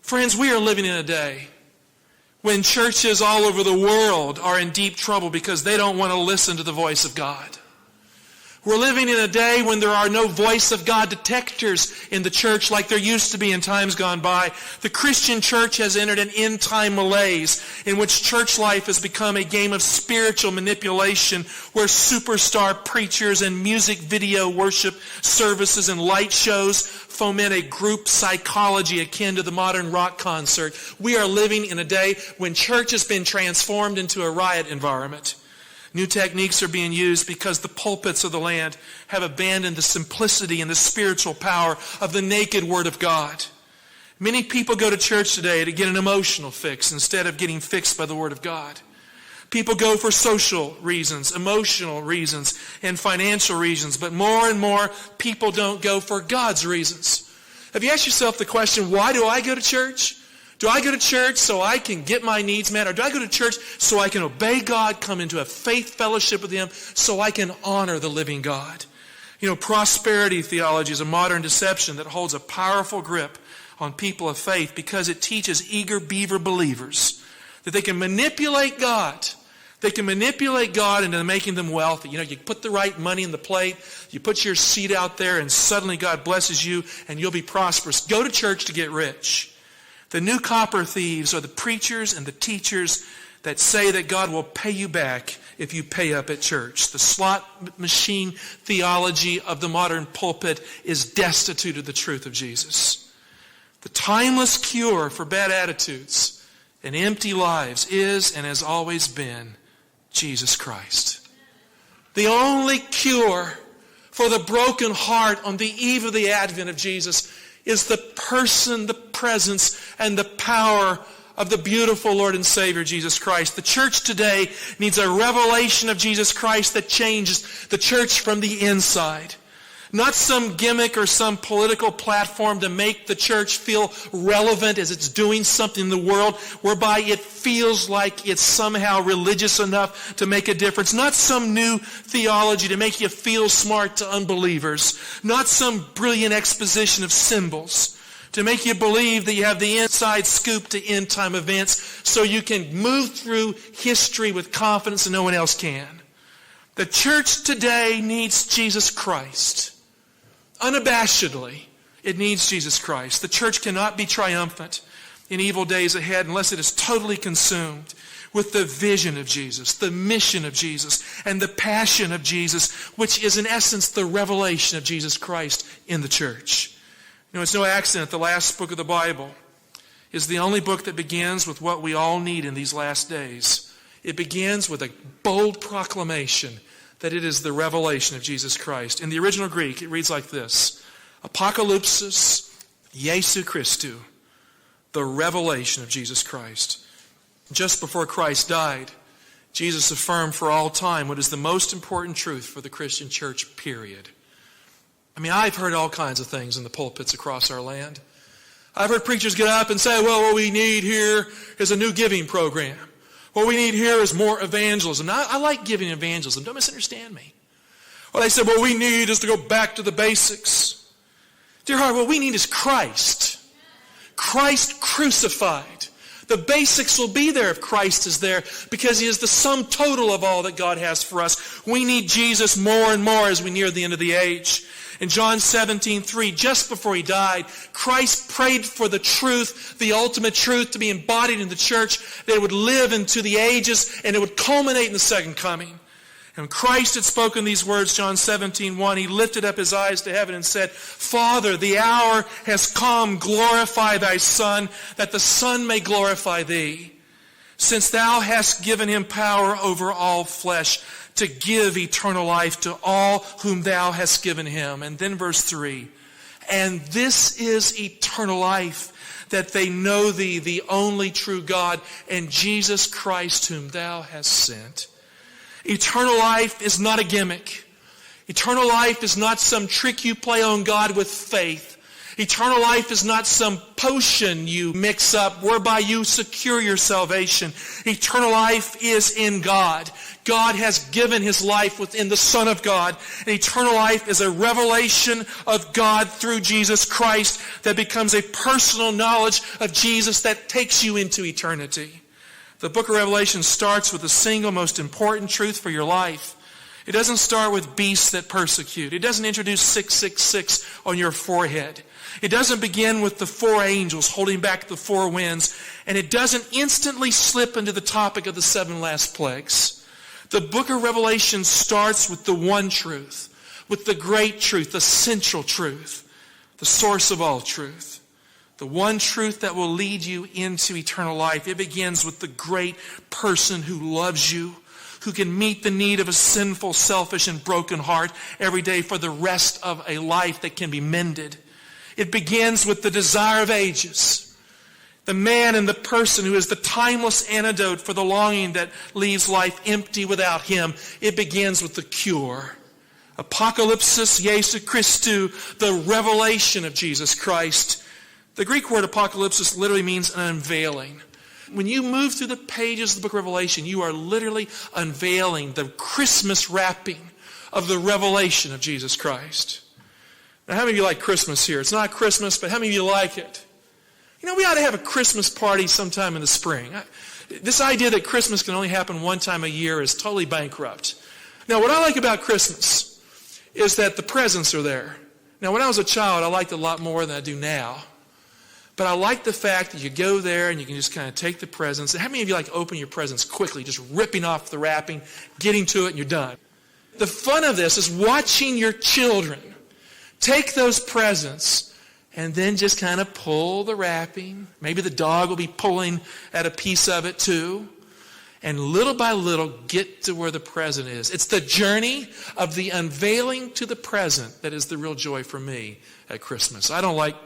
Friends, we are living in a day when churches all over the world are in deep trouble because they don't want to listen to the voice of God. We're living in a day when there are no voice of God detectors in the church like there used to be in times gone by. The Christian church has entered an end-time malaise in which church life has become a game of spiritual manipulation where superstar preachers and music video worship services and light shows foment a group psychology akin to the modern rock concert. We are living in a day when church has been transformed into a riot environment. New techniques are being used because the pulpits of the land have abandoned the simplicity and the spiritual power of the naked Word of God. Many people go to church today to get an emotional fix instead of getting fixed by the Word of God. People go for social reasons, emotional reasons, and financial reasons, but more and more people don't go for God's reasons. Have you asked yourself the question, why do I go to church? Do I go to church so I can get my needs met? Or do I go to church so I can obey God, come into a faith fellowship with Him, so I can honor the living God? You know, prosperity theology is a modern deception that holds a powerful grip on people of faith because it teaches eager beaver believers that they can manipulate God. They can manipulate God into making them wealthy. You know, you put the right money in the plate, you put your seed out there, and suddenly God blesses you and you'll be prosperous. Go to church to get rich. The new copper thieves are the preachers and the teachers that say that God will pay you back if you pay up at church. The slot machine theology of the modern pulpit is destitute of the truth of Jesus. The timeless cure for bad attitudes and empty lives is and has always been Jesus Christ. The only cure for the broken heart on the eve of the advent of Jesus is the person, the presence, and the power of the beautiful Lord and Savior, Jesus Christ. The church today needs a revelation of Jesus Christ that changes the church from the inside. Not some gimmick or some political platform to make the church feel relevant as it's doing something in the world whereby it feels like it's somehow religious enough to make a difference. Not some new theology to make you feel smart to unbelievers. Not some brilliant exposition of symbols to make you believe that you have the inside scoop to end-time events so you can move through history with confidence and no one else can. The church today needs Jesus Christ. Unabashedly, it needs Jesus Christ. The church cannot be triumphant in evil days ahead unless it is totally consumed with the vision of Jesus, the mission of Jesus, and the passion of Jesus, which is in essence the revelation of Jesus Christ in the church. You know, it's no accident the last book of the Bible is the only book that begins with what we all need in these last days. It begins with a bold proclamation that it is the revelation of Jesus Christ. In the original Greek, it reads like this: Apocalypsis Jesu Christou, the revelation of Jesus Christ. Just before Christ died, Jesus affirmed for all time what is the most important truth for the Christian church, period. I mean, I've heard all kinds of things in the pulpits across our land. I've heard preachers get up and say, well, what we need here is a new giving program. What we need here is more evangelism. Now, I like giving evangelism. Don't misunderstand me. Well, they said, what we need is to go back to the basics. Dear heart, what we need is Christ. Christ crucified. The basics will be there if Christ is there because He is the sum total of all that God has for us. We need Jesus more and more as we near the end of the age. In John 17:3, just before He died, Christ prayed for the truth, the ultimate truth, to be embodied in the church, that it would live into the ages and it would culminate in the second coming. And when Christ had spoken these words, John 17:1, He lifted up His eyes to heaven and said, Father, the hour has come, glorify Thy Son, that the Son may glorify Thee, since Thou hast given Him power over all flesh, to give eternal life to all whom Thou hast given Him. And then verse 3, and this is eternal life, that they know Thee, the only true God, and Jesus Christ whom Thou hast sent. Eternal life is not a gimmick. Eternal life is not some trick you play on God with faith. Eternal life is not some potion you mix up whereby you secure your salvation. Eternal life is in God. God has given his life within the Son of God. And eternal life is a revelation of God through Jesus Christ that becomes a personal knowledge of Jesus that takes you into eternity. The book of Revelation starts with the single most important truth for your life. It doesn't start with beasts that persecute. It doesn't introduce 666 on your forehead. It doesn't begin with the 4 angels holding back the 4 winds. And it doesn't instantly slip into the topic of the 7 last plagues. The book of Revelation starts with the one truth, with the great truth, the central truth, the source of all truth. The one truth that will lead you into eternal life. It begins with the great person who loves you, who can meet the need of a sinful, selfish, and broken heart every day for the rest of a life that can be mended. It begins with the desire of ages, the man and the person who is the timeless antidote for the longing that leaves life empty without him. It begins with the cure. Apocalypsis Jesu Christou, the revelation of Jesus Christ. The Greek word apocalypsis literally means an unveiling. When you move through the pages of the book of Revelation, you are literally unveiling the Christmas wrapping of the revelation of Jesus Christ. Now, how many of you like Christmas here? It's not Christmas, but how many of you like it? You know, we ought to have a Christmas party sometime in the spring. This idea that Christmas can only happen one time a year is totally bankrupt. Now, what I like about Christmas is that the presents are there. Now, when I was a child, I liked it a lot more than I do now. But I like the fact that you go there and you can just kind of take the presents. And how many of you like open your presents quickly, just ripping off the wrapping, getting to it, and you're done? The fun of this is watching your children take those presents and then just kind of pull the wrapping. Maybe the dog will be pulling at a piece of it too. And little by little get to where the present is. It's the journey of the unveiling to the present that is the real joy for me at Christmas. I don't like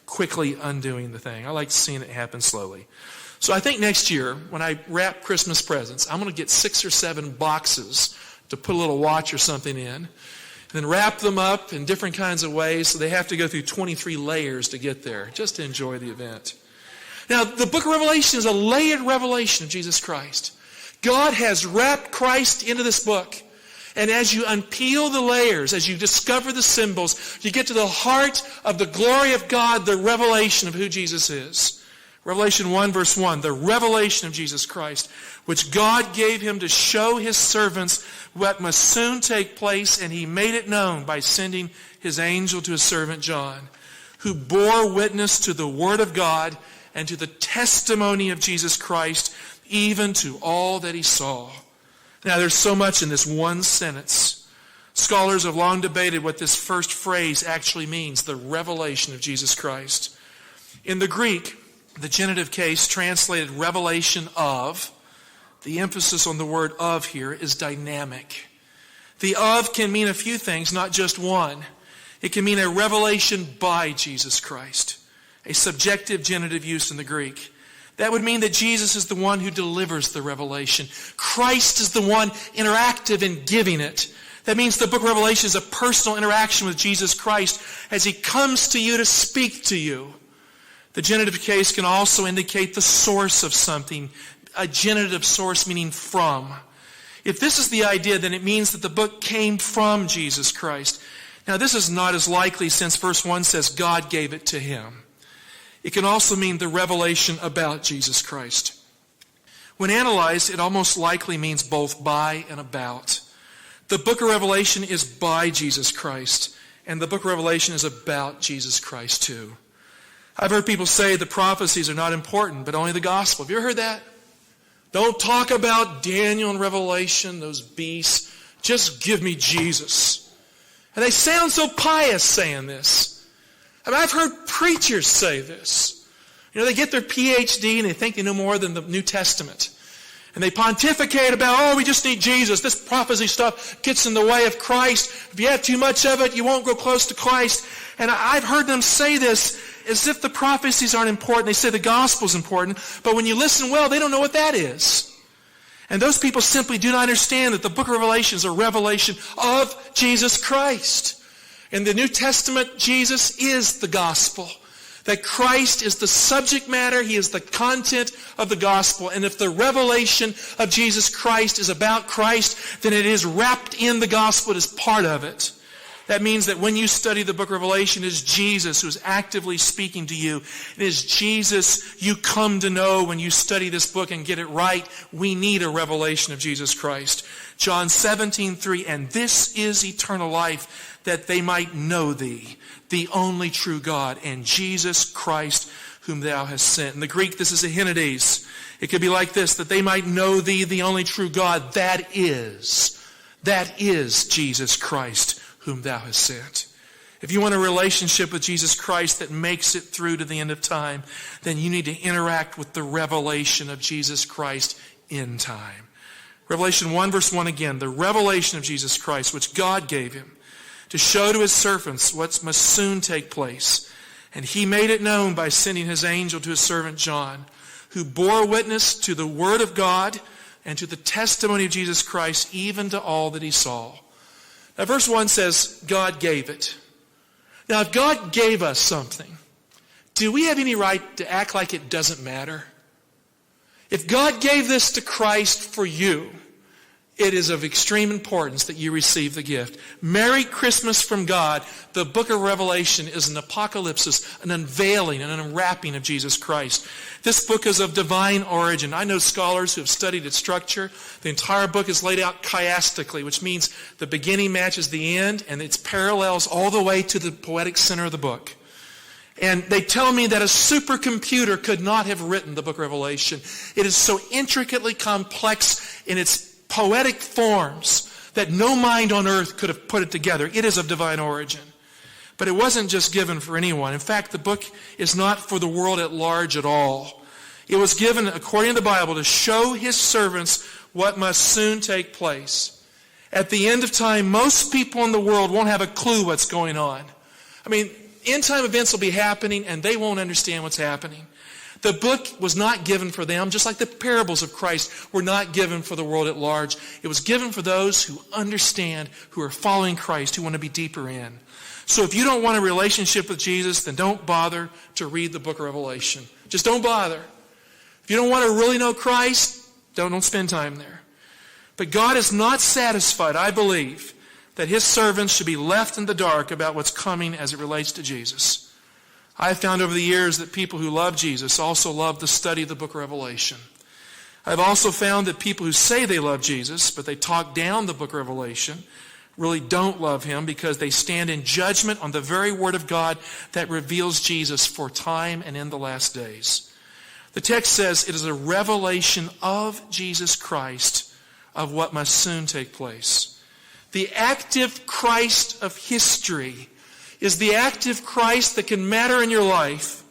quickly undoing the thing. I like seeing it happen slowly. So I think next year, when I wrap Christmas presents, I'm going to get 6 or 7 boxes to put a little watch or something in, and then wrap them up in different kinds of ways so they have to go through 23 layers to get there, just to enjoy the event. Now, the book of Revelation is a layered revelation of Jesus Christ. God has wrapped Christ into this book. And as you unpeel the layers, as you discover the symbols, you get to the heart of the glory of God, the revelation of who Jesus is. Revelation 1 verse 1, the revelation of Jesus Christ, which God gave him to show his servants what must soon take place, and he made it known by sending his angel to his servant John, who bore witness to the word of God and to the testimony of Jesus Christ, even to all that he saw. Now, there's so much in this one sentence. Scholars have long debated what this first phrase actually means, the revelation of Jesus Christ. In the Greek, the genitive case translated revelation of, the emphasis on the word of here is dynamic. The of can mean a few things, not just one. It can mean a revelation by Jesus Christ, a subjective genitive use in the Greek. That would mean that Jesus is the one who delivers the revelation. Christ is the one interactive in giving it. That means the book of Revelation is a personal interaction with Jesus Christ as he comes to you to speak to you. The genitive case can also indicate the source of something, a genitive source meaning from. If this is the idea, then it means that the book came from Jesus Christ. Now, this is not as likely since verse 1 says God gave it to him. It can also mean the revelation about Jesus Christ. When analyzed, it almost likely means both by and about. The book of Revelation is by Jesus Christ, and the book of Revelation is about Jesus Christ too. I've heard people say the prophecies are not important, but only the gospel. Have you ever heard that? Don't talk about Daniel and Revelation, those beasts. Just give me Jesus. And they sound so pious saying this. I mean, I've heard preachers say this. You know, they get their PhD and they think they know more than the New Testament. And they pontificate about, we just need Jesus. This prophecy stuff gets in the way of Christ. If you have too much of it, you won't go close to Christ. And I've heard them say this as if the prophecies aren't important. They say the gospel's important. But when you listen well, they don't know what that is. And those people simply do not understand that the book of Revelation is a revelation of Jesus Christ. In the New Testament, Jesus is the gospel. That Christ is the subject matter, He is the content of the gospel. And if the revelation of Jesus Christ is about Christ, then it is wrapped in the gospel, it is part of it. That means that when you study the book of Revelation, it is Jesus who is actively speaking to you. It is Jesus you come to know when you study this book and get it right. We need a revelation of Jesus Christ. John 17:3, and this is eternal life, that they might know thee, the only true God, and Jesus Christ whom thou hast sent. In the Greek, this is a henodes. It could be like this, that they might know thee, the only true God. That is Jesus Christ whom thou hast sent. If you want a relationship with Jesus Christ that makes it through to the end of time, then you need to interact with the revelation of Jesus Christ in time. Revelation 1 verse 1 again, the revelation of Jesus Christ, which God gave him to show to his servants what must soon take place. And he made it known by sending his angel to his servant John, who bore witness to the word of God and to the testimony of Jesus Christ, even to all that he saw. Now verse 1 says, God gave it. Now if God gave us something, do we have any right to act like it doesn't matter? If God gave this to Christ for you, it is of extreme importance that you receive the gift. Merry Christmas from God. The book of Revelation is an apocalypsis, an unveiling, an unwrapping of Jesus Christ. This book is of divine origin. I know scholars who have studied its structure. The entire book is laid out chiastically, which means the beginning matches the end, and it's parallels all the way to the poetic center of the book. And they tell me that a supercomputer could not have written the book of Revelation. It is so intricately complex in its poetic forms that no mind on earth could have put it together. It is of divine origin. But it wasn't just given for anyone. In fact, the book is not for the world at large at all. It was given, according to the Bible, to show his servants what must soon take place. At the end of time, most people in the world won't have a clue what's going on. I mean, end time events will be happening and they won't understand what's happening. The book was not given for them, just like the parables of Christ were not given for the world at large. It was given for those who understand, who are following Christ, who want to be deeper in. So if you don't want a relationship with Jesus, then don't bother to read the book of Revelation. Just don't bother. If you don't want to really know Christ, don't spend time there. But God is not satisfied, I believe, that his servants should be left in the dark about what's coming as it relates to Jesus. I have found over the years that people who love Jesus also love the study of the book of Revelation. I've also found that people who say they love Jesus, but they talk down the book of Revelation, really don't love him because they stand in judgment on the very word of God that reveals Jesus for time and in the last days. The text says it is a revelation of Jesus Christ of what must soon take place. The active Christ of history is the active Christ that can matter in your life.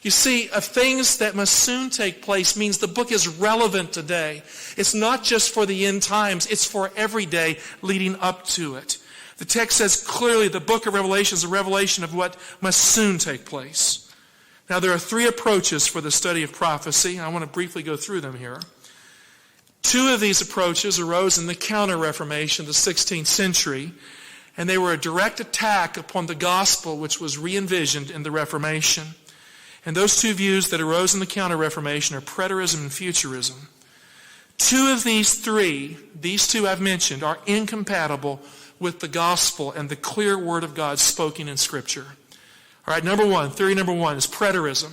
You see, of things that must soon take place means the book is relevant today. It's not just for the end times, it's for every day leading up to it. The text says clearly the book of Revelation is a revelation of what must soon take place. Now there are three approaches for the study of prophecy. I want to briefly go through them here. Two of these approaches arose in the Counter-Reformation, the 16th century, and they were a direct attack upon the gospel which was re-envisioned in the Reformation. And those two views that arose in the Counter-Reformation are preterism and futurism. Two of these three, these two I've mentioned, are incompatible with the gospel and the clear word of God spoken in Scripture. All right, theory number one is preterism.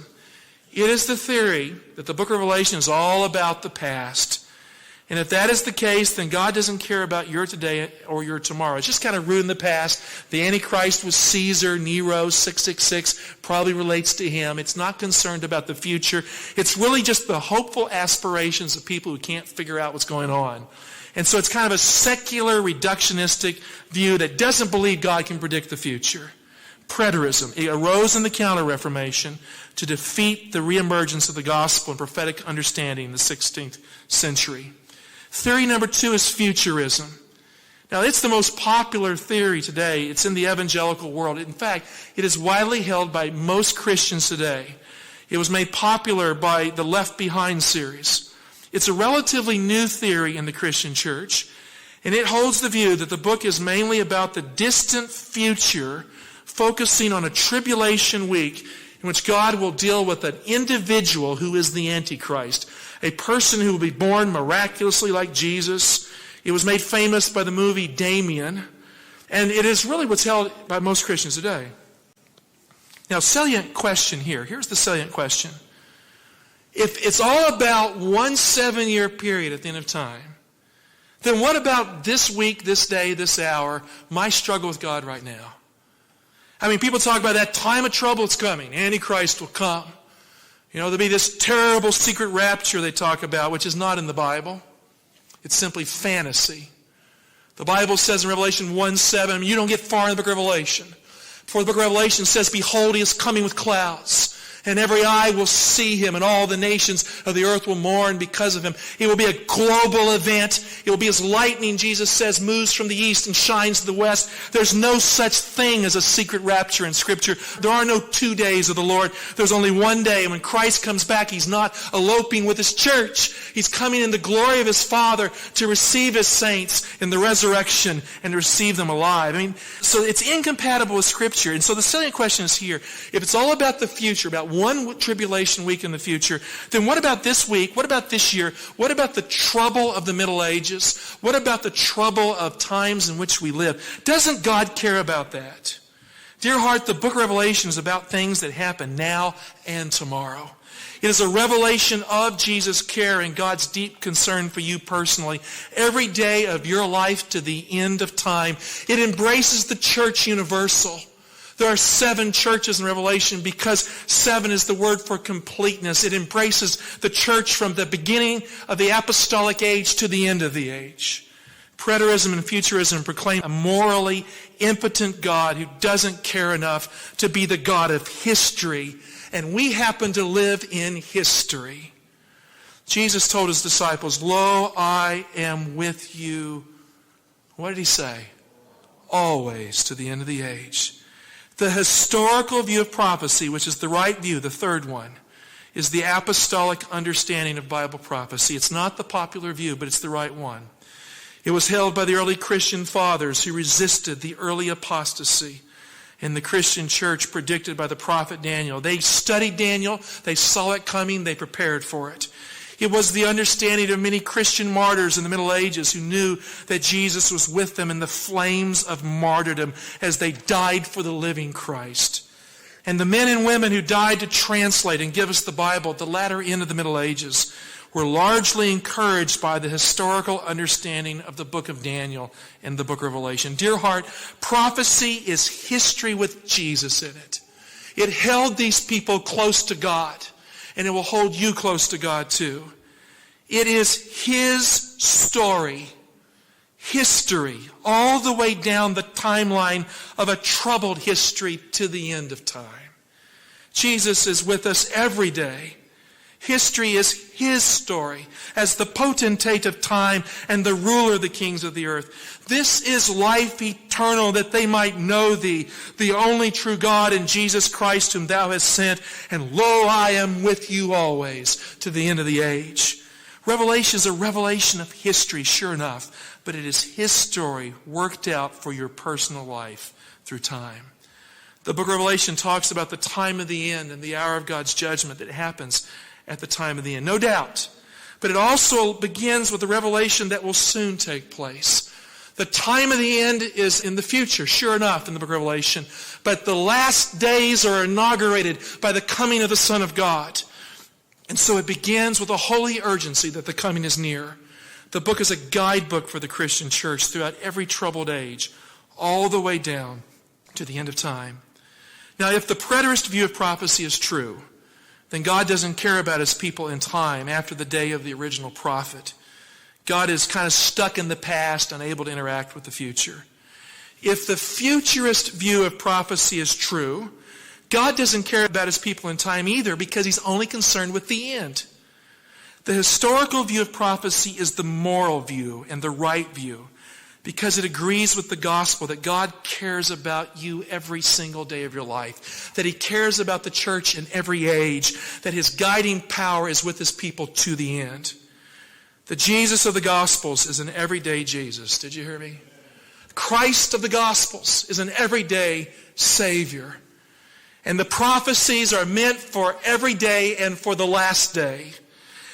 It is the theory that the book of Revelation is all about the past. And if that is the case, then God doesn't care about your today or your tomorrow. It's just kind of rooted in the past. The Antichrist was Caesar, Nero, 666, probably relates to him. It's not concerned about the future. It's really just the hopeful aspirations of people who can't figure out what's going on. And so it's kind of a secular, reductionistic view that doesn't believe God can predict the future. Preterism. It arose in the Counter-Reformation to defeat the reemergence of the gospel and prophetic understanding in the 16th century. Theory number two is futurism. Now, it's the most popular theory today. It's in the evangelical world. In fact, it is widely held by most Christians today. It was made popular by the Left Behind series. It's a relatively new theory in the Christian church, And it holds the view that the book is mainly about the distant future, focusing on a tribulation week in which God will deal with an individual who is the Antichrist, a person who will be born miraculously like Jesus. It was made famous by the movie Damien, and it is really what's held by most Christians today. Now, salient question here. Here's the salient question. If it's all about 1 7-year period at the end of time, then what about this week, this day, this hour, my struggle with God right now? I mean, people talk about that time of trouble that's coming. Antichrist will come. You know, there'll be this terrible secret rapture they talk about, which is not in the Bible. It's simply fantasy. The Bible says in Revelation 1:7, you don't get far in the book of Revelation. For the book of Revelation says, behold, he is coming with clouds, and every eye will see him, and all the nations of the earth will mourn because of him. It will be a global event. It will be as lightning, Jesus says, moves from the east and shines to the west. There's no such thing as a secret rapture in Scripture. There are no 2 days of the Lord. There's only one day. And when Christ comes back, he's not eloping with his church. He's coming in the glory of his Father to receive his saints in the resurrection and to receive them alive. I mean, so it's incompatible with Scripture. And so the salient question is here. If it's all about the future, about one tribulation week in the future, then what about this week? What about this year? What about the trouble of the Middle Ages? What about the trouble of times in which we live? Doesn't God care about that? Dear heart, the book of Revelation is about things that happen now and tomorrow. It is a revelation of Jesus' care and God's deep concern for you personally. Every day of your life to the end of time. It embraces the church universal. There are 7 churches in Revelation because 7 is the word for completeness. It embraces the church from the beginning of the apostolic age to the end of the age. Preterism and futurism proclaim a morally impotent God who doesn't care enough to be the God of history. And we happen to live in history. Jesus told his disciples, lo, I am with you. What did he say? Always to the end of the age. The historical view of prophecy, which is the right view, the third one, is the apostolic understanding of Bible prophecy. It's not the popular view, but it's the right one. It was held by the early Christian fathers who resisted the early apostasy in the Christian church predicted by the prophet Daniel. They studied Daniel, they saw it coming, they prepared for it. It was the understanding of many Christian martyrs in the Middle Ages who knew that Jesus was with them in the flames of martyrdom as they died for the living Christ. And the men and women who died to translate and give us the Bible at the latter end of the Middle Ages were largely encouraged by the historical understanding of the book of Daniel and the book of Revelation. Dear heart, prophecy is history with Jesus in it. It held these people close to God. And it will hold you close to God too. It is his story, history, all the way down the timeline of a troubled history to the end of time. Jesus is with us every day. History is his story as the potentate of time and the ruler of the kings of the earth. This is life eternal, that they might know thee, the only true God, and Jesus Christ whom thou hast sent. And lo, I am with you always to the end of the age. Revelation is a revelation of history, sure enough, but it is his story worked out for your personal life through time. The book of Revelation talks about the time of the end and the hour of God's judgment that happens at the time of the end, no doubt. But it also begins with the revelation that will soon take place. The time of the end is in the future, sure enough, in the book of Revelation. But the last days are inaugurated by the coming of the Son of God. And so it begins with a holy urgency that the coming is near. The book is a guidebook for the Christian church throughout every troubled age, all the way down to the end of time. Now, if the preterist view of prophecy is true, then God doesn't care about his people in time after the day of the original prophet. God is kind of stuck in the past, unable to interact with the future. If the futurist view of prophecy is true, God doesn't care about his people in time either, because he's only concerned with the end. The historical view of prophecy is the moral view and the right view, because it agrees with the gospel that God cares about you every single day of your life, that he cares about the church in every age, that his guiding power is with his people to the end. The Jesus of the Gospels is an everyday Jesus. Did you hear me? Christ of the Gospels is an everyday Savior. And the prophecies are meant for every day and for the last day.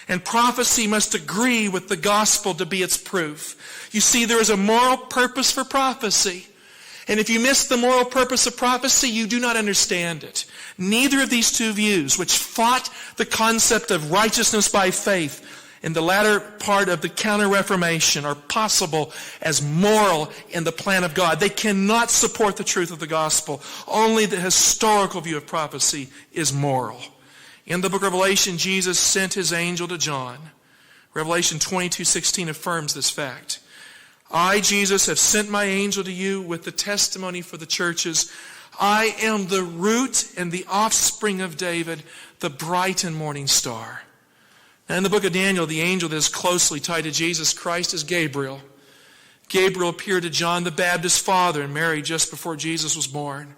And prophecy must agree with the gospel to be its proof. You see, there is a moral purpose for prophecy. And if you miss the moral purpose of prophecy, you do not understand it. Neither of these two views, which fought the concept of righteousness by faith in the latter part of the Counter-Reformation, are possible as moral in the plan of God. They cannot support the truth of the gospel. Only the historical view of prophecy is moral. In the book of Revelation, Jesus sent his angel to John. Revelation 22:16 affirms this fact. I, Jesus, have sent my angel to you with the testimony for the churches. I am the root and the offspring of David, the bright and morning star. Now in the book of Daniel, the angel that is closely tied to Jesus Christ is Gabriel. Gabriel appeared to John the Baptist's father and Mary just before Jesus was born.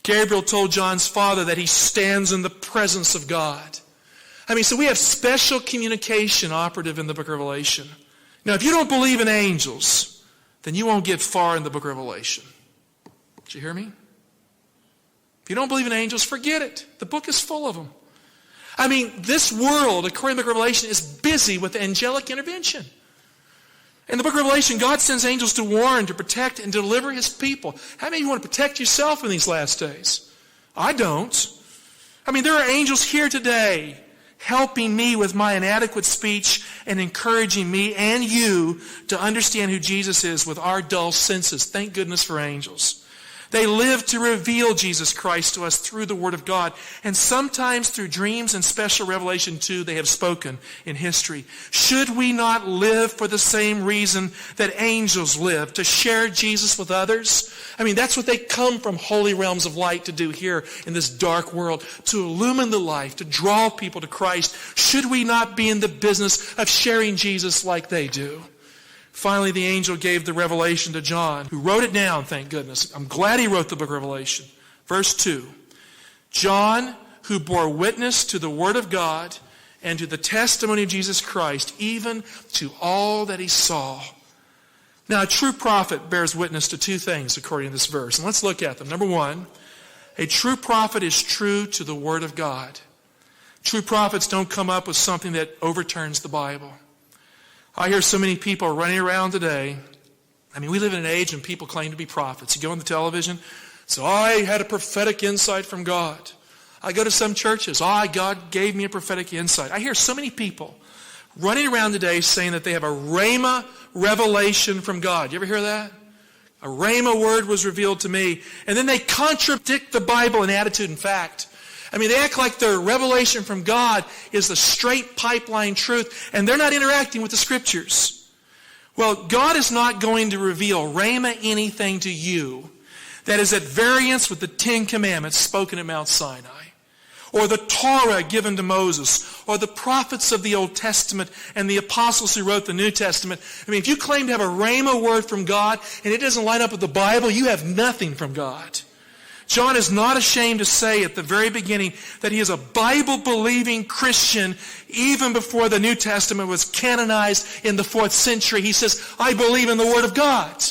Gabriel told John's father that he stands in the presence of God. So we have special communication operative in the book of Revelation. Now, if you don't believe in angels, then you won't get far in the book of Revelation. Did you hear me? If you don't believe in angels, forget it. The book is full of them. This world, according to the book of Revelation, is busy with angelic intervention. In the book of Revelation, God sends angels to warn, to protect, and to deliver his people. How many of you want to protect yourself in these last days? I don't. There are angels here today helping me with my inadequate speech and encouraging me and you to understand who Jesus is with our dull senses. Thank goodness for angels. They live to reveal Jesus Christ to us through the Word of God. And sometimes through dreams and special revelation too, they have spoken in history. Should we not live for the same reason that angels live? To share Jesus with others? That's what they come from holy realms of light to do here in this dark world. To illumine the life, to draw people to Christ. Should we not be in the business of sharing Jesus like they do? Finally, the angel gave the revelation to John, who wrote it down, thank goodness. I'm glad he wrote the book of Revelation. Verse 2, John, who bore witness to the word of God and to the testimony of Jesus Christ, even to all that he saw. Now, a true prophet bears witness to two things according to this verse. And let's look at them. Number one, a true prophet is true to the word of God. True prophets don't come up with something that overturns the Bible. I hear so many people running around today. We live in an age when people claim to be prophets. You go on the television, so I had a prophetic insight from God. I go to some churches, God gave me a prophetic insight. I hear so many people running around today saying that they have a rhema revelation from God. You ever hear that? A rhema word was revealed to me. And then they contradict the Bible in attitude and fact. They act like their revelation from God is the straight pipeline truth, and they're not interacting with the Scriptures. Well, God is not going to reveal rhema anything to you that is at variance with the 10 Commandments spoken at Mount Sinai, or the Torah given to Moses, or the prophets of the Old Testament and the apostles who wrote the New Testament. If you claim to have a rhema word from God and it doesn't line up with the Bible, you have nothing from God. John is not ashamed to say at the very beginning that he is a Bible-believing Christian even before the New Testament was canonized in the 4th century. He says, I believe in the Word of God.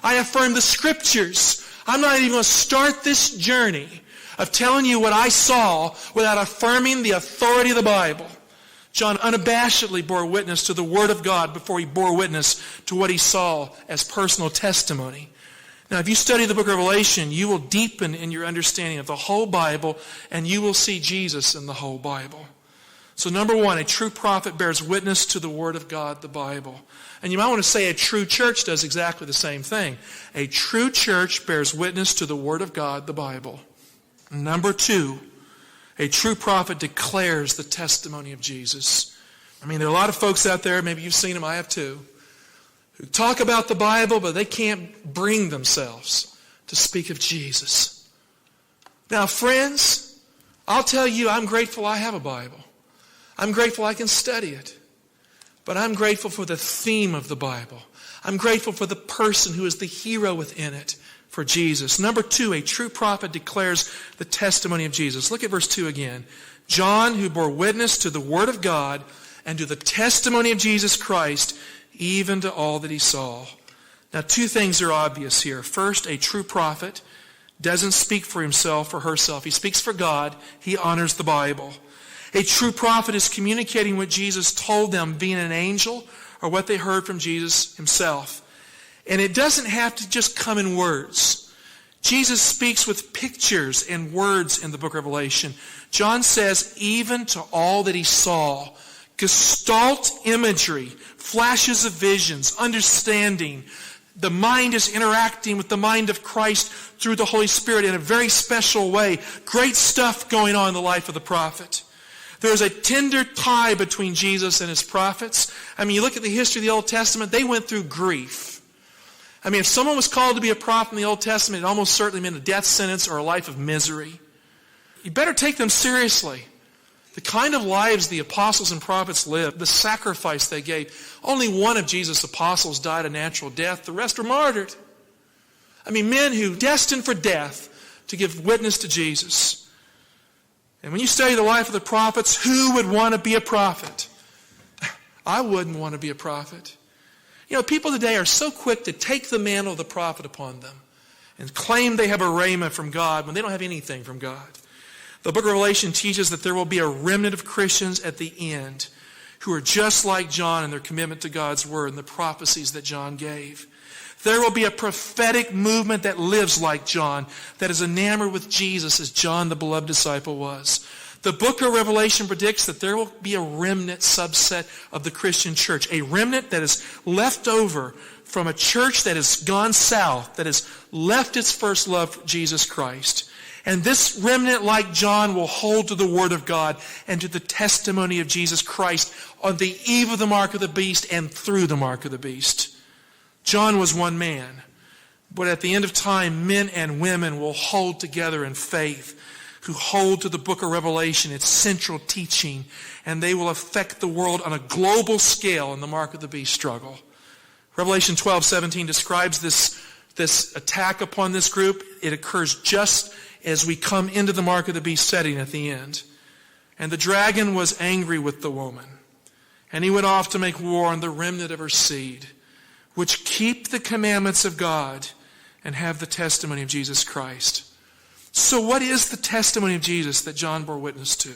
I affirm the Scriptures. I'm not even going to start this journey of telling you what I saw without affirming the authority of the Bible. John unabashedly bore witness to the Word of God before he bore witness to what he saw as personal testimony. Now, if you study the book of Revelation, you will deepen in your understanding of the whole Bible, and you will see Jesus in the whole Bible. So number one, a true prophet bears witness to the Word of God, the Bible. And you might want to say a true church does exactly the same thing. A true church bears witness to the Word of God, the Bible. Number two, a true prophet declares the testimony of Jesus. There are a lot of folks out there, maybe you've seen them, I have too, who talk about the Bible, but they can't bring themselves to speak of Jesus. Now, friends, I'll tell you, I'm grateful I have a Bible. I'm grateful I can study it. But I'm grateful for the theme of the Bible. I'm grateful for the person who is the hero within it, for Jesus. Number two, a true prophet declares the testimony of Jesus. Look at verse 2 again. John, who bore witness to the Word of God and to the testimony of Jesus Christ, even to all that he saw. Now, two things are obvious here. First, a true prophet doesn't speak for himself or herself. He speaks for God. He honors the Bible. A true prophet is communicating what Jesus told them, being an angel, or what they heard from Jesus himself. And it doesn't have to just come in words. Jesus speaks with pictures and words in the book of Revelation. John says, even to all that he saw. Gestalt imagery, flashes of visions, understanding. The mind is interacting with the mind of Christ through the Holy Spirit in a very special way. Great stuff going on in the life of the prophet. There is a tender tie between Jesus and his prophets. I mean, you look at the history of the Old Testament, they went through grief. I mean, if someone was called to be a prophet in the Old Testament, it almost certainly meant a death sentence or a life of misery. You better take them seriously. The kind of lives the apostles and prophets lived, the sacrifice they gave. Only one of Jesus' apostles died a natural death. The rest were martyred. I mean, men who destined for death to give witness to Jesus. And when you study the life of the prophets, who would want to be a prophet? I wouldn't want to be a prophet. You know, people today are so quick to take the mantle of the prophet upon them and claim they have a rhema from God when they don't have anything from God. The book of Revelation teaches that there will be a remnant of Christians at the end who are just like John in their commitment to God's word and the prophecies that John gave. There will be a prophetic movement that lives like John, that is enamored with Jesus as John, the beloved disciple, was. The book of Revelation predicts that there will be a remnant subset of the Christian church, a remnant that is left over from a church that has gone south, that has left its first love for Jesus Christ. And this remnant, like John, will hold to the Word of God and to the testimony of Jesus Christ on the eve of the mark of the beast and through the mark of the beast. John was one man, but at the end of time, men and women will hold together in faith, who hold to the book of Revelation, its central teaching, and they will affect the world on a global scale in the mark of the beast struggle. Revelation 12:17 describes this attack upon this group. It occurs just as we come into the mark of the beast setting at the end. And the dragon was angry with the woman, and he went off to make war on the remnant of her seed, which keep the commandments of God and have the testimony of Jesus Christ. So what is the testimony of Jesus that John bore witness to?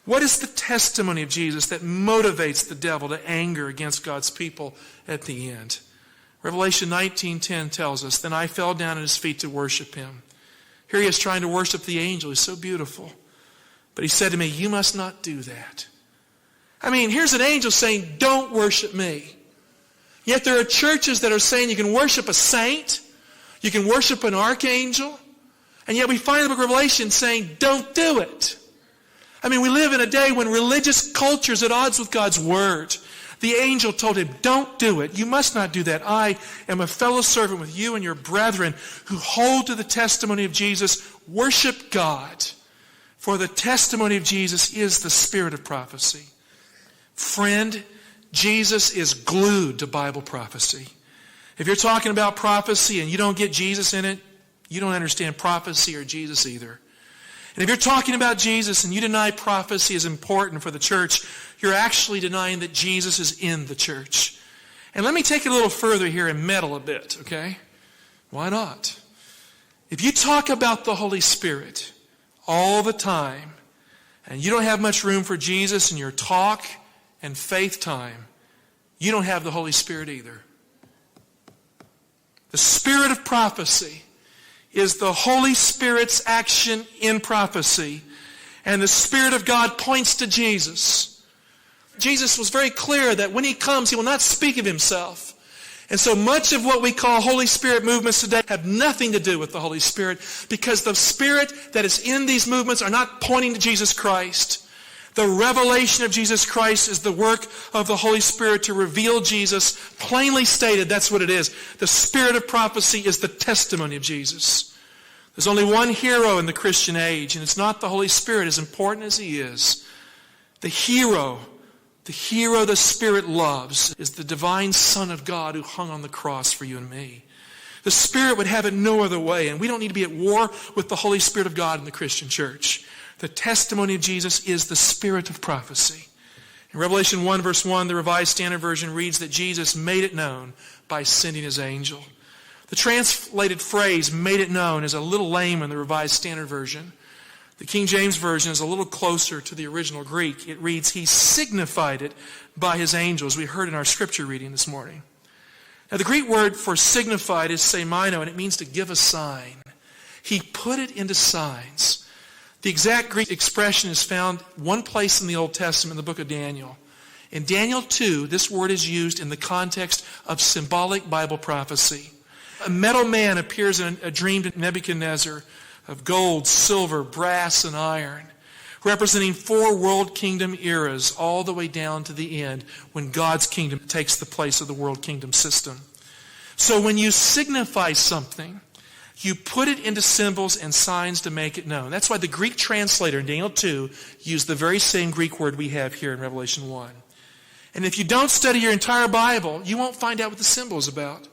What is the testimony of Jesus that motivates the devil to anger against God's people at the end? Revelation 19:10 tells us, then I fell down at his feet to worship him. Here he is trying to worship the angel. He's so beautiful. But he said to me, you must not do that. I mean, here's an angel saying, don't worship me. Yet there are churches that are saying you can worship a saint, you can worship an archangel, and yet we find the book of Revelation saying, don't do it. I mean, we live in a day when religious culture is at odds with God's word. The angel told him, don't do it. You must not do that. I am a fellow servant with you and your brethren who hold to the testimony of Jesus. Worship God. For the testimony of Jesus is the spirit of prophecy. Friend, Jesus is glued to Bible prophecy. If you're talking about prophecy and you don't get Jesus in it, you don't understand prophecy or Jesus either. And if you're talking about Jesus and you deny prophecy is important for the church, you're actually denying that Jesus is in the church. And let me take it a little further here and meddle a bit, okay? Why not? If you talk about the Holy Spirit all the time, and you don't have much room for Jesus in your talk and faith time, you don't have the Holy Spirit either. The spirit of prophecy is the Holy Spirit's action in prophecy. And the Spirit of God points to Jesus. Jesus was very clear that when he comes, he will not speak of himself. And so much of what we call Holy Spirit movements today have nothing to do with the Holy Spirit, because the Spirit that is in these movements are not pointing to Jesus Christ. The revelation of Jesus Christ is the work of the Holy Spirit to reveal Jesus. Plainly stated, that's what it is. The spirit of prophecy is the testimony of Jesus. There's only one hero in the Christian age, and it's not the Holy Spirit, as important as he is. The hero the Spirit loves is the divine Son of God who hung on the cross for you and me. The Spirit would have it no other way, and we don't need to be at war with the Holy Spirit of God in the Christian church. The testimony of Jesus is the spirit of prophecy. In Revelation 1, verse 1, the Revised Standard Version reads that Jesus made it known by sending his angel. The translated phrase, made it known, is a little lame in the Revised Standard Version. The King James Version is a little closer to the original Greek. It reads, he signified it by his angels. We heard in our scripture reading this morning. Now, the Greek word for signified is semino, and it means to give a sign. He put it into signs. The exact Greek expression is found one place in the Old Testament, in the book of Daniel. In Daniel 2, this word is used in the context of symbolic Bible prophecy. A metal man appears in a dream to Nebuchadnezzar of gold, silver, brass, and iron, representing 4 world kingdom eras all the way down to the end when God's kingdom takes the place of the world kingdom system. So when you signify something, you put it into symbols and signs to make it known. That's why the Greek translator in Daniel 2 used the very same Greek word we have here in Revelation 1. And if you don't study your entire Bible, you won't find out what the symbol is about.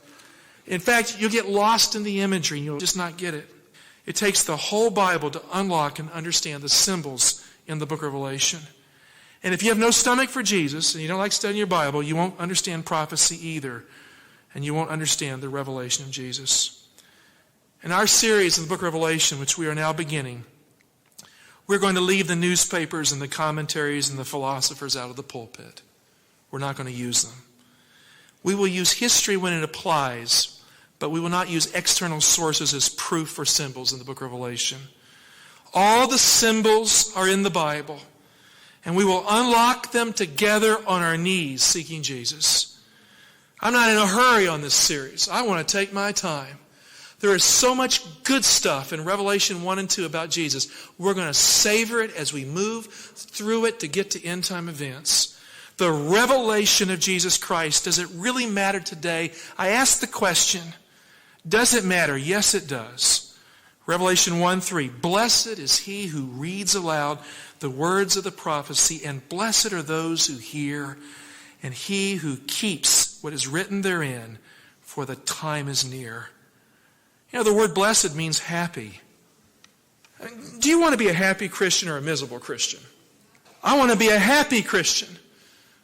In fact, you'll get lost in the imagery and you'll just not get it. It takes the whole Bible to unlock and understand the symbols in the book of Revelation. And if you have no stomach for Jesus and you don't like studying your Bible, you won't understand prophecy either. And you won't understand the revelation of Jesus. In our series in the book of Revelation, which we are now beginning, we're going to leave the newspapers and the commentaries and the philosophers out of the pulpit. We're not going to use them. We will use history when it applies, but we will not use external sources as proof for symbols in the book of Revelation. All the symbols are in the Bible, and we will unlock them together on our knees seeking Jesus. I'm not in a hurry on this series. I want to take my time. There is so much good stuff in Revelation 1 and 2 about Jesus. We're going to savor it as we move through it to get to end-time events. The revelation of Jesus Christ, does it really matter today? I ask the question, does it matter? Yes, it does. Revelation 1:3, blessed is he who reads aloud the words of the prophecy, and blessed are those who hear, and he who keeps what is written therein, for the time is near. You know, the word blessed means happy. Do you want to be a happy Christian or a miserable Christian? I want to be a happy Christian,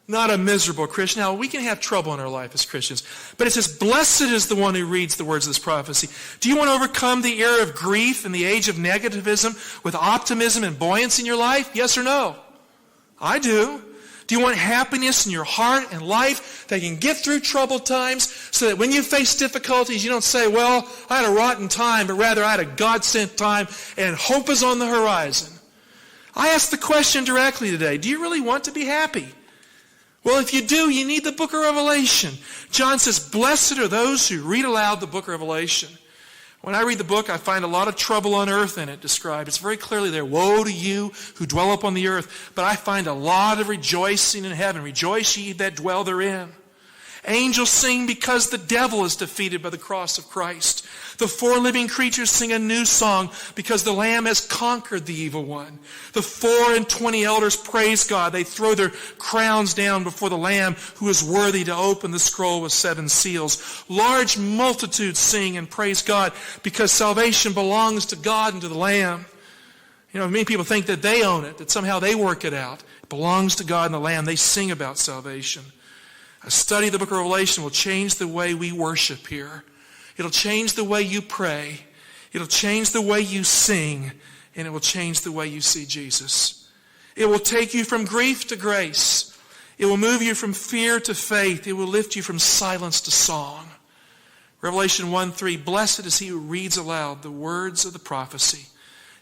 not a miserable Christian. Now, we can have trouble in our life as Christians, but it says, blessed is the one who reads the words of this prophecy. Do you want to overcome the era of grief and the age of negativism with optimism and buoyancy in your life? Yes or no? I do. Do you want happiness in your heart and life that you can get through troubled times so that when you face difficulties, you don't say, well, I had a rotten time, but rather I had a God-sent time and hope is on the horizon? I ask the question directly today, do you really want to be happy? Well, if you do, you need the book of Revelation. John says, blessed are those who read aloud the book of Revelation. When I read the book, I find a lot of trouble on earth in it described. It's very clearly there, woe to you who dwell upon the earth. But I find a lot of rejoicing in heaven. Rejoice ye that dwell therein. Angels sing because the devil is defeated by the cross of Christ. The 4 living creatures sing a new song because the Lamb has conquered the evil one. The 24 elders praise God. They throw their crowns down before the Lamb who is worthy to open the scroll with 7 seals. Large multitudes sing and praise God because salvation belongs to God and to the Lamb. You know, many people think that they own it, that somehow they work it out. It belongs to God and the Lamb. They sing about salvation. A study of the book of Revelation will change the way we worship here. It'll change the way you pray. It'll change the way you sing. And it will change the way you see Jesus. It will take you from grief to grace. It will move you from fear to faith. It will lift you from silence to song. Revelation 1:3, blessed is he who reads aloud the words of the prophecy.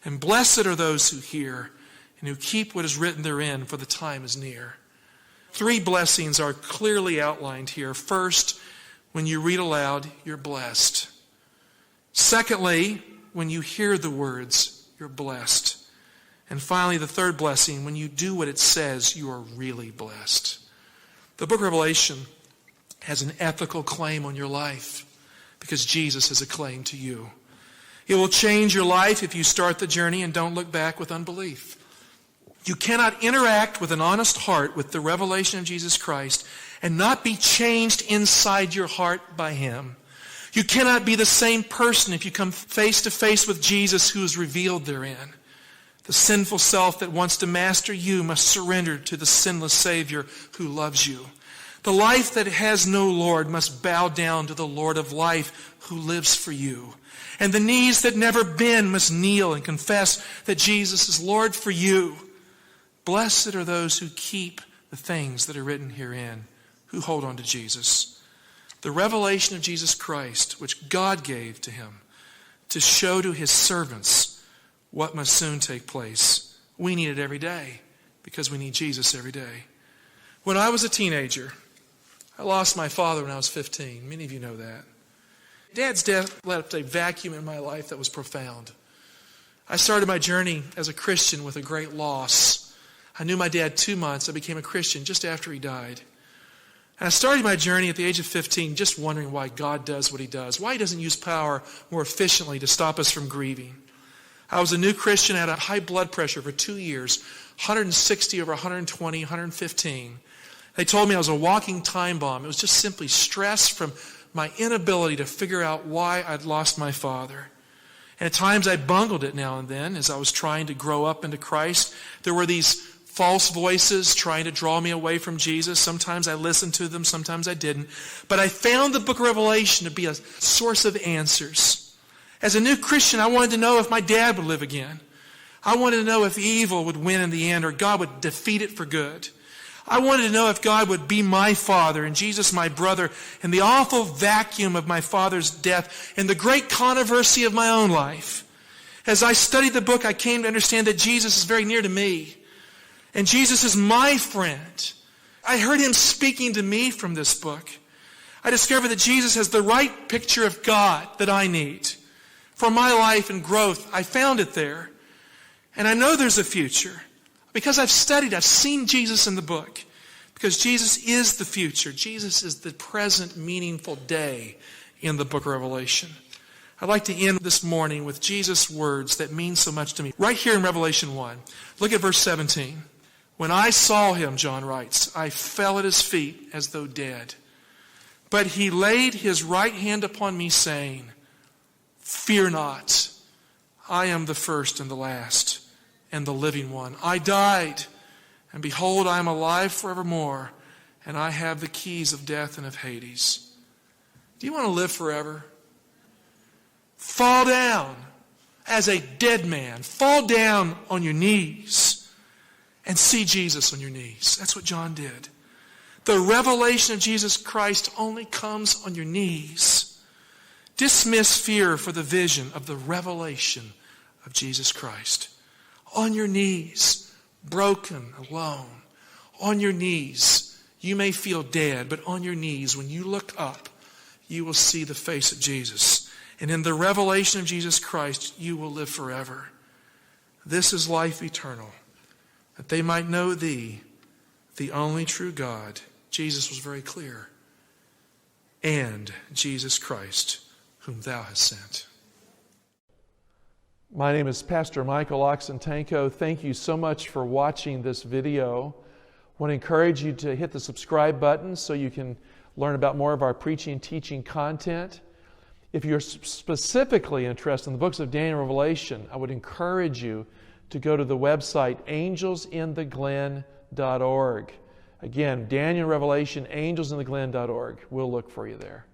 And blessed are those who hear and who keep what is written therein, for the time is near. 3 blessings are clearly outlined here. First, when you read aloud, you're blessed. Secondly, when you hear the words, you're blessed. And finally, the third blessing, when you do what it says, you are really blessed. The book of Revelation has an ethical claim on your life because Jesus has a claim to you. It will change your life if you start the journey and don't look back with unbelief. You cannot interact with an honest heart with the revelation of Jesus Christ and not be changed inside your heart by him. You cannot be the same person if you come face to face with Jesus who is revealed therein. The sinful self that wants to master you must surrender to the sinless Savior who loves you. The life that has no Lord must bow down to the Lord of life who lives for you. And the knees that never bend must kneel and confess that Jesus is Lord for you. Blessed are those who keep the things that are written herein, who hold on to Jesus. The revelation of Jesus Christ, which God gave to him to show to his servants what must soon take place. We need it every day because we need Jesus every day. When I was a teenager, I lost my father when I was 15. Many of you know that. Dad's death left a vacuum in my life that was profound. I started my journey as a Christian with a great loss. I knew my dad 2 months. I became a Christian just after he died. And I started my journey at the age of 15 just wondering why God does what he does, why he doesn't use power more efficiently to stop us from grieving. I was a new Christian, I had a high blood pressure for 2 years, 160 over 120, 115. They told me I was a walking time bomb. It was just simply stress from my inability to figure out why I'd lost my father. And at times I bungled it now and then as I was trying to grow up into Christ. There were these false voices trying to draw me away from Jesus. Sometimes I listened to them, sometimes I didn't. But I found the book of Revelation to be a source of answers. As a new Christian, I wanted to know if my dad would live again. I wanted to know if evil would win in the end or God would defeat it for good. I wanted to know if God would be my father and Jesus my brother in the awful vacuum of my father's death and the great controversy of my own life. As I studied the book, I came to understand that Jesus is very near to me. And Jesus is my friend. I heard him speaking to me from this book. I discovered that Jesus has the right picture of God that I need. For my life and growth, I found it there. And I know there's a future. Because I've studied, I've seen Jesus in the book. Because Jesus is the future. Jesus is the present meaningful day in the book of Revelation. I'd like to end this morning with Jesus' words that mean so much to me. Right here in Revelation 1. Look at verse 17. When I saw him, John writes, I fell at his feet as though dead. But he laid his right hand upon me, saying, Fear not, I am the first and the last, and the living one. I died, and behold, I am alive forevermore, and I have the keys of death and of Hades. Do you want to live forever? Fall down as a dead man. Fall down on your knees and see Jesus on your knees. That's what John did. The revelation of Jesus Christ only comes on your knees. Dismiss fear for the vision of the revelation of Jesus Christ. On your knees, broken, alone. On your knees, you may feel dead, but on your knees, when you look up, you will see the face of Jesus. And in the revelation of Jesus Christ, you will live forever. This is life eternal, that they might know thee, the only true God. Jesus was very clear. And Jesus Christ, whom thou hast sent. My name is Pastor Michael Oxentenko. Thank you so much for watching this video. I want to encourage you to hit the subscribe button so you can learn about more of our preaching and teaching content. If you're specifically interested in the books of Daniel and Revelation, I would encourage you to go to the website angelsintheglen.org. Again, Daniel and Revelation, angelsintheglen.org. We'll look for you there.